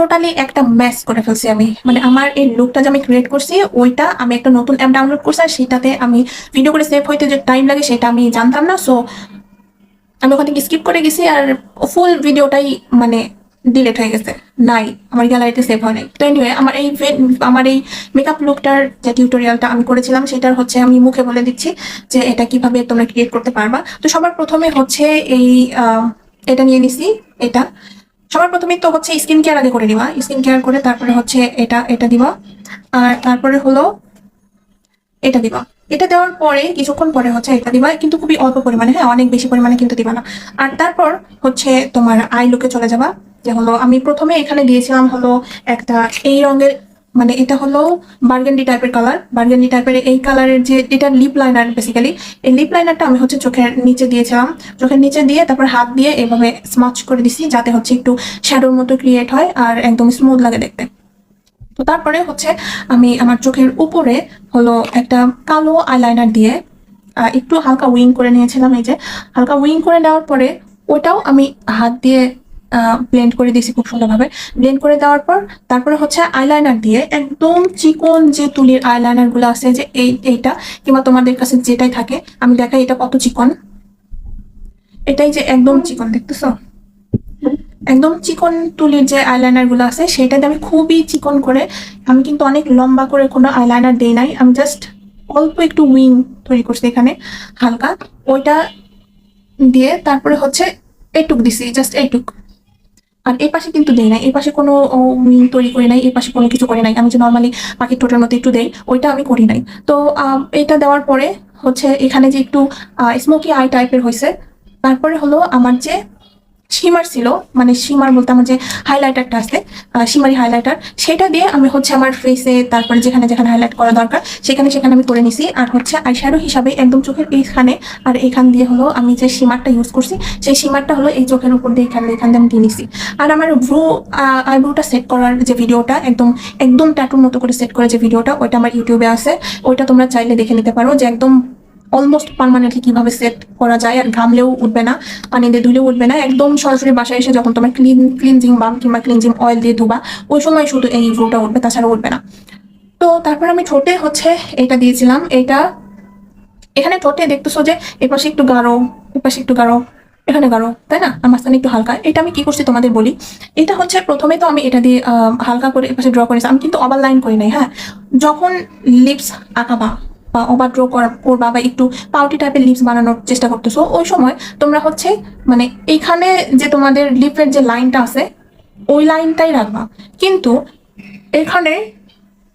Totally একটা match করে ফেলছি আমি। মানে আমার এই লুকটা যে আমি ক্রিয়েট করছি ওইটা আমি একটা নতুন অ্যাপ ডাউনলোড করছি, আর সেটাতে আমি ভিডিও করে সেভ হইতে যে টাইম লাগে সেটা আমি জানতাম না। সো আমি ওখান থেকে স্কিপ করে গেছি, আর ফুল ভিডিওটাই মানে ডিলিট হয়ে গেছে, নাই, আমার গ্যালারিতে সেভ হয় নাই। তো এনিওয়ে, আমার এই মেকআপ লুকটার যে টিউটোরিয়ালটা আমি করেছিলাম সেটার হচ্ছে আমি মুখে বলে দিচ্ছি যে এটা কিভাবে তোমরা ক্রিয়েট করতে পারবা। তো সবার প্রথমে হচ্ছে এই এটা নিয়ে নিছি। এটা সবার প্রথমে তো হচ্ছে স্কিন কেয়ার আগে করে নিবা, স্কিন কেয়ার করে তারপরে হচ্ছে এটা এটা দিবা, আর তারপরে হলো এটা দিবা। এটা দেওয়ার পরে কিছুক্ষণ পরে হচ্ছে এটা দিবা, কিন্তু খুবই অল্প পরিমাণে, হ্যাঁ, অনেক বেশি পরিমাণে কিন্তু দিবা না। আর তারপর হচ্ছে তোমার আই লুকে চলে যাবা। যে হলো আমি প্রথমে এখানে দিয়েছিলাম হলো একটা এই রঙের, মানে এটা হলো বার্গেন্ডি টাইপের কালার, বার্গেন্ডি টাইপের এই কালারের যে এটা লিপ লাইনার বেসিক্যালি। এই লিপ লাইনারটা আমি হচ্ছে চোখের নিচে দিয়েছিলাম, চোখের নিচে দিয়ে তারপর হাত দিয়ে এভাবে স্মাচ করে দিছি যাতে হচ্ছে একটু শ্যাডোর মতো ক্রিয়েট হয় আর একদম স্মুথ লাগে দেখতে। তো তারপরে হচ্ছে আমি আমার চোখের উপরে হলো একটা কালো আইলাইনার দিয়ে একটু হালকা উইং করে নিয়েছিলাম। এই যে হালকা উইং করে নেওয়ার পরে ওটাও আমি হাত দিয়ে ব্লেন্ড করে দিয়েছি খুব সুন্দরভাবে। ব্লেন্ড করে দেওয়ার পর তারপরে হচ্ছে আইলাইনার দিয়ে একদম চিকন যে তুলির আইলাইনার গুলো আছে, যে এইটা কিংবা তোমাদের কাছে যেটাই থাকে, আমি দেখাই এটা কত চিকন। এটাই যে একদম চিকন, দেখতেছো? একদম চিকন তুলির যে আইলাইনার গুলো আছে সেটাতে আমি খুবই চিকন করে, আমি কিন্তু অনেক লম্বা করে কোনো আইলাইনার দেই নাই, আমি জাস্ট অল্প একটু উইং তৈরি করছি এখানে হালকা, ওইটা দিয়ে তারপরে হচ্ছে এইটুক দিছি, জাস্ট এইটুক। আর এই পাশে কিন্তু দেই নাই, এই পাশে কোনো উইং তৈরি করি নাই, এই পাশে কোনো কিছু করি নাই। আমি যে নর্মালি পাখির ঠোঁটের মতো একটু দেই ওইটা আমি করি নাই। তো এটা দেওয়ার পরে হচ্ছে এখানে যে একটু স্মোকি আই টাইপের হয়েছে। তারপরে হলো আমার যে শিমার ছিল, মানে শিমার বলতে আমার যে হাইলাইটারটা আছে, শিমারি হাইলাইটার, সেটা দিয়ে আমি হচ্ছে আমার ফেসে তারপরে যেখানে যেখানে হাইলাইট করা দরকার সেখানে সেখানে আমি করে নিছি। আর হচ্ছে আইশ্যাডো হিসাবে একদম চোখের এইখানে আর এখান দিয়ে হলো আমি যে শিমারটা ইউজ করছি সেই শিমারটা হলো এই চোখের উপর দিয়ে এখান দিয়ে আমি দিয়ে নিছি। আর আমার আইব্রোটা সেট করার যে ভিডিওটা একদম একদম ট্যাটুর মতো করে সেট করে যে ভিডিওটা, ওইটা আমার ইউটিউবে আছে, ওইটা তোমরা চাইলে দেখে নিতে পারো যে একদম অলমোস্ট পার্মানেন্টলি কিভাবে সেট করা যায়, আর ঘামলেও উঠবে না, পানি দিয়ে ধুলেও উঠবে না, একদম সরাসরি বাসায় এসে যখন তোমার ক্লিনজিং বাম কিংবা ক্লিনজিং অয়েল দিয়ে ধুবা ওই সময় শুধু এই ইভ্রোটা উঠবে, তাছাড়া উঠবে না। তো তারপর আমি ঠোঁটে হচ্ছে এটা দিয়েছিলাম। এটা এখানে ঠোঁটে দেখতেছো যে এপাশে একটু গাঢ়, এপাশে একটু গাঢ়, এখানে গাঢ়, তাই না? আর মাঝখানে একটু হালকা। এটা আমি কি করছি তোমাদের বলি। এটা হচ্ছে প্রথমে তো আমি এটা দিয়ে হালকা করে এপাশে ড্র করেছি, আমি কিন্তু ওভার লাইন করি নাই, হ্যাঁ। যখন লিপস আঁকাবা বা ওভার ড্র করবা বা একটু পাউটি টাইপের লিপস বানানোর চেষ্টা করতেছো, ওই সময় তোমরা হচ্ছে মানে এইখানে যে তোমাদের লিপের যে লাইনটা আছে ওই লাইনটাই রাখবা, কিন্তু এখানে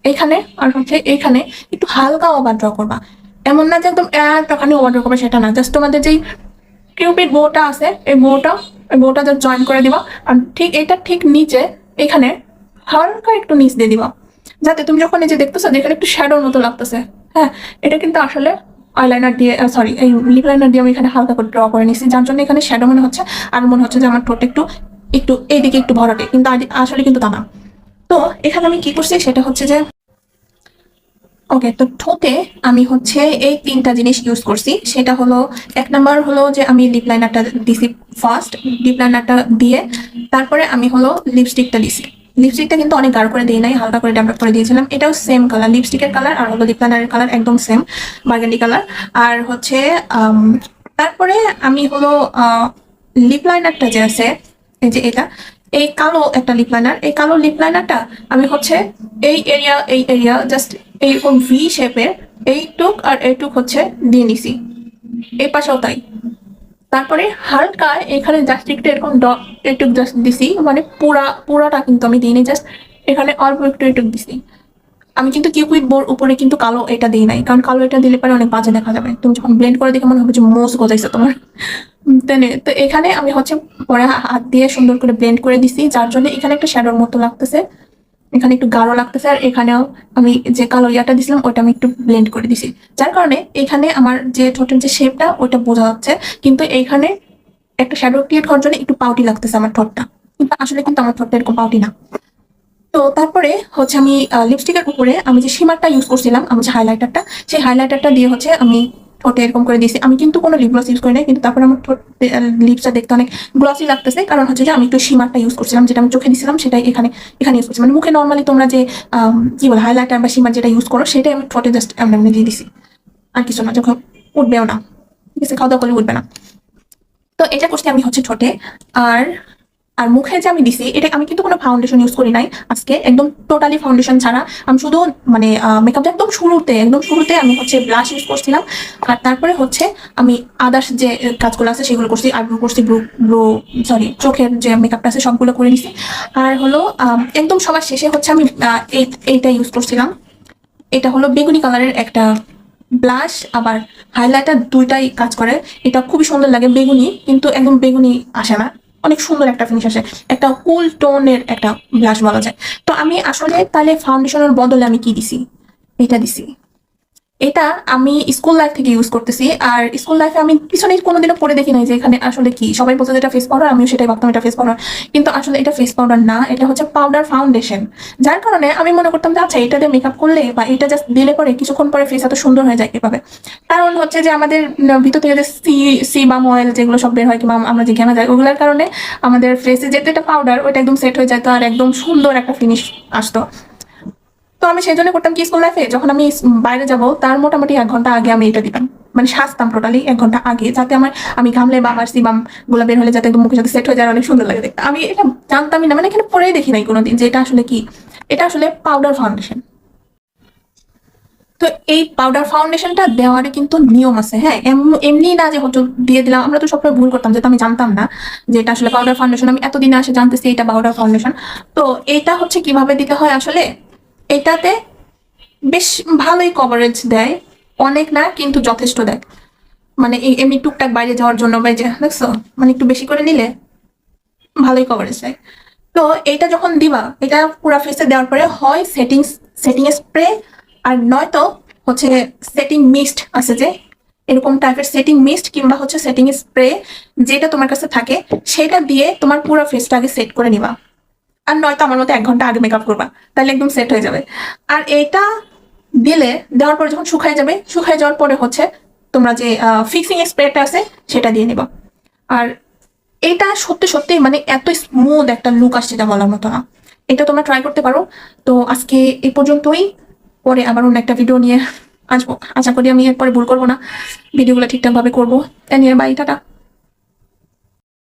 এইখানে আর হচ্ছে এইখানে একটু হালকা ওভার ড্র করবা। এমন না যে একদম একটুখানি ওভার ড্র করবে, সেটা না, জাস্ট তোমাদের যেই কিউপিড বোটা আছে এই বোটা জাস্ট জয়েন করে দিবা। আর ঠিক এটা ঠিক নিচে এখানে হালকা একটু নিচ দিয়ে দিবা, যাতে তুমি যখন এই যে দেখতেছো যেখানে একটু শ্যাডোর মতো লাগতেছে, হ্যাঁ, এটা কিন্তু আসলে আইলাইনার দিয়ে সরি এই লিপ লাইনার দিয়ে আমি এখানে হালকা করে ড্র করে নিছি, যার জন্য এখানে শ্যাডো মনে হচ্ছে। আর মনে হচ্ছে যে আমার ঠোঁট একটু একটু এইদিকে একটু ভরাটে, কিন্তু আসলে কিন্তু তা না। তো এখানে আমি কি করছি সেটা হচ্ছে যে ওকে, তো ঠোঁটে আমি হচ্ছে এই তিনটা জিনিস ইউজ করছি। সেটা হলো এক নাম্বার হলো যে আমি লিপ লাইনারটা দিছি ফার্স্ট, লিপ লাইনারটা দিয়ে তারপরে আমি হলো লিপস্টিকটা দিছি। লিপস্টিকটা কিন্তু অনেক গাঢ় করে দিই নাই, হালকা করে ডেভেলপ করে দিয়েছিলাম। এটাও সেম কালার, লিপস্টিকের কালার আর হলো লিপ লাইনারের কালার একদম সেম, বার্গেন্ডি কালার। আর হচ্ছে তারপরে আমি হলো লিপ লাইনারটা যে আছে এই যে এটা, এই কালো একটা লিপ লাইনার, এই কালো লিপ লাইনারটা আমি হচ্ছে এই এরিয়া জাস্ট এইরকম ভি শেপের এইটুক আর এইটুক হচ্ছে দিয়ে নিছি, এই পাশেও তাই। তারপরে হালকা এখানে জাস্ট একটু এরকম এইটুক জাস্ট দিছি, মানে পুরাটা কিন্তু আমি দিইনি, জাস্ট এখানে অল্প একটু এইটুক দিছি। আমি কিন্তু কিউপিড বোর উপরে কিন্তু কালো এটা দিই নাই, কারণ কালো এটা দিলে পরে অনেক বাজে দেখা যাবে, তুমি যখন ব্লেন্ড করে দেখে মনে হবে যে মোজ গজাইছে তোমার। তো এখানে আমি হচ্ছে পরে হাত দিয়ে সুন্দর করে ব্লেন্ড করে দিছি, যার জন্য এখানে একটা শ্যাডোর মতো লাগতেছে, এখানে একটু গাঢ় লাগতেছে, আর এখানেও আমি যে কালো ইয়াটা দিছিলাম ওইটা আমি একটু ব্লেন্ড করে দিছি, যার কারণে এখানে আমার যে ঠোঁটের যে শেপটা ওইটা বোঝা যাচ্ছে, কিন্তু এইখানে একটা শ্যাডো ক্রিয়েট করার জন্য একটু পাউটি লাগতেছে আমার ঠোঁটটা, কিন্তু আসলে কিন্তু আমার ঠোঁটটা এরকম পাউটি না। তো তারপরে হচ্ছে আমি লিপস্টিকের উপরে আমি যে শিমারটা ইউজ করছিলাম, আমার যে হাইলাইটারটা, সেই হাইলাইটারটা দিয়ে হচ্ছে আমি ঠোঁটে এরকম করে দিয়েছি। আমি কিন্তু কোনো লিপ গ্লস ইউজ করি নাই, কিন্তু তারপরে আমার লিপসটা দেখতে অনেক গ্লসি লাগতেছে, কারণ হচ্ছে যে আমি একটু শিমারটা ইউজ করছিলাম, যেটা আমি চোখে দিয়েছিলাম সেটাই এখানে এখানে ইউজ করছি। মানে মুখে নর্মালি তোমরা যে কি বলে হাইলাইটার বা শিমার যেটা ইউজ করো সেটাই আমি ঠোঁটে জাস্ট এমনি দিয়ে দিছি, আর কিছু না। যখন উঠবেও না, ঠিক আছে, খাওয়া দাওয়া করলে উঠবে না। তো এটা করছি আমি হচ্ছে ঠোঁটে। আর আর মুখে যে আমি দিছি, এটা আমি কিন্তু কোনো ফাউন্ডেশন ইউজ করি নাই আজকে, একদম টোটালি ফাউন্ডেশন ছাড়া। আমি শুধু মানে মেকআপটা একদম শুরুতে আমি হচ্ছে ব্লাশ ইউজ করছিলাম। আর তারপরে হচ্ছে আমি আদার্স যে কাজগুলো আছে সেগুলো করছি, আইব্রো করছি, ব্রু সরি চোখের যে মেকআপটা আছে সবগুলো করে নিছি। আর হলো একদম সবার শেষে হচ্ছে আমি এইটা ইউজ করছিলাম। এটা হলো বেগুনি কালারের একটা ব্লাশ, আবার হাইলাইটার, দুইটাই কাজ করে। এটা খুবই সুন্দর লাগে, বেগুনি কিন্তু একদম বেগুনি আসে না, অনেক সুন্দর একটা ফিনিশ আসে, একটা কুল টোনের একটা ব্লাশ বলা যায়। তো আমি আসলে তাহলে ফাউন্ডেশনের বদলে আমি কি দিছি, এটা দিছি। এটা আমি স্কুল লাইফ থেকে ইউজ করতেছি। আর স্কুল লাইফে আমি পিছনে কোনোদিনও পরে দেখি নাই যে এখানে আসলে কি, সবাই বলতো যে এটা ফেস পাউডার, আমিও সেটাই ভাবতাম এটা ফেস পাউডার, কিন্তু আসলে এটা ফেস পাউডার না, এটা হচ্ছে পাউডার ফাউন্ডেশন। যার কারণে আমি মনে করতাম যে আচ্ছা এটা দিয়ে মেকআপ করলে বা এটা জাস্ট দিলে পরে কিছুক্ষণ পরে ফেস এত সুন্দর হয়ে যায় কিভাবে। কারণ হচ্ছে যে আমাদের ভিতর থেকে যে সিবাম অয়েল যেগুলো সব বের হয়, কিংবা আমরা যে ঘেমে যাই, ওগুলোর কারণে আমাদের ফেসে যেতে একটা পাউডার ওইটা একদম সেট হয়ে যেত আর একদম সুন্দর একটা ফিনিশ আসতো। তো আমি সেই জন্য করতাম কি, স্কুল লাইফে যখন আমি বাইরে যাব তার মোটামুটি 1 ঘন্টা আগে আমি এটা দিতাম, মানে সাজতাম টোটালি 1 ঘন্টা আগে, যাতে আমি ঘামলে বা আমার সিবাম গুলো বের হলে যাতে একদম মুখের সাথে সেট হয়ে যায়, অনেক সুন্দর লাগে দেখতে। আমি এটা জানতামই না, মানে এখানে পরেই দেখি নাই কোনোদিন যে এটা আসলে কি, এটা আসলে পাউডার ফাউন্ডেশন। তো এই পাউডার ফাউন্ডেশনটা দেওয়ারই কিন্তু নিয়ম আছে, হ্যাঁ, এমনি না যে হয়তো দিয়ে দিলাম। আমরা তো সবসময় ভুল করতাম, যেটা আমি জানতাম না যে এটা আসলে পাউডার ফাউন্ডেশন, আমি এতদিনে আসে জানতেছি এটা পাউডার ফাউন্ডেশন। তো এটা হচ্ছে কিভাবে দিতে হয় আসলে, এটাতে বেশ ভালোই কভারেজ দেয়, অনেক না কিন্তু যথেষ্ট দেয়। মানে এমনি টুকটাক বাইরে যাওয়ার জন্য বা যে দেখছো, মানে একটু বেশি করে নিলে ভালোই কভারেজ দেয়। তো এটা যখন দিবা, এটা পুরো ফেসে দেওয়ার পরে হয় সেটিং স্প্রে, আর নয়তো হচ্ছে সেটিং মিস্ট আছে যে এরকম টাইপের সেটিং মিস্ট কিংবা হচ্ছে সেটিং স্প্রে, যেটা তোমার কাছে থাকে সেটা দিয়ে তোমার পুরো ফেসটা আগে সেট করে নিবা। আর নয়তো আমার মতো 1 ঘন্টা আগে মেকআপ করবা, তাহলে একদম সেট হয়ে যাবে। আর এটা দিলে, দেওয়ার পরে যখন শুকায় যাওয়ার পরে হচ্ছে তোমরা যে ফিক্সিং স্প্রেটা আছে সেটা দিয়ে নিবা। আর এটা সত্যি সত্যি মানে এত স্মুথ একটা লুক আসছে যা বলার মতো না। এটা তোমরা ট্রাই করতে পারো। তো আজকে এই পর্যন্তই, পরে আবার অন্য একটা ভিডিও নিয়ে আসবো। আশা করি আমি এরপরে ভুল করবো না, ভিডিওগুলো ঠিকঠাক ভাবে করবো। তাই নিয়ে বাই, টাটা।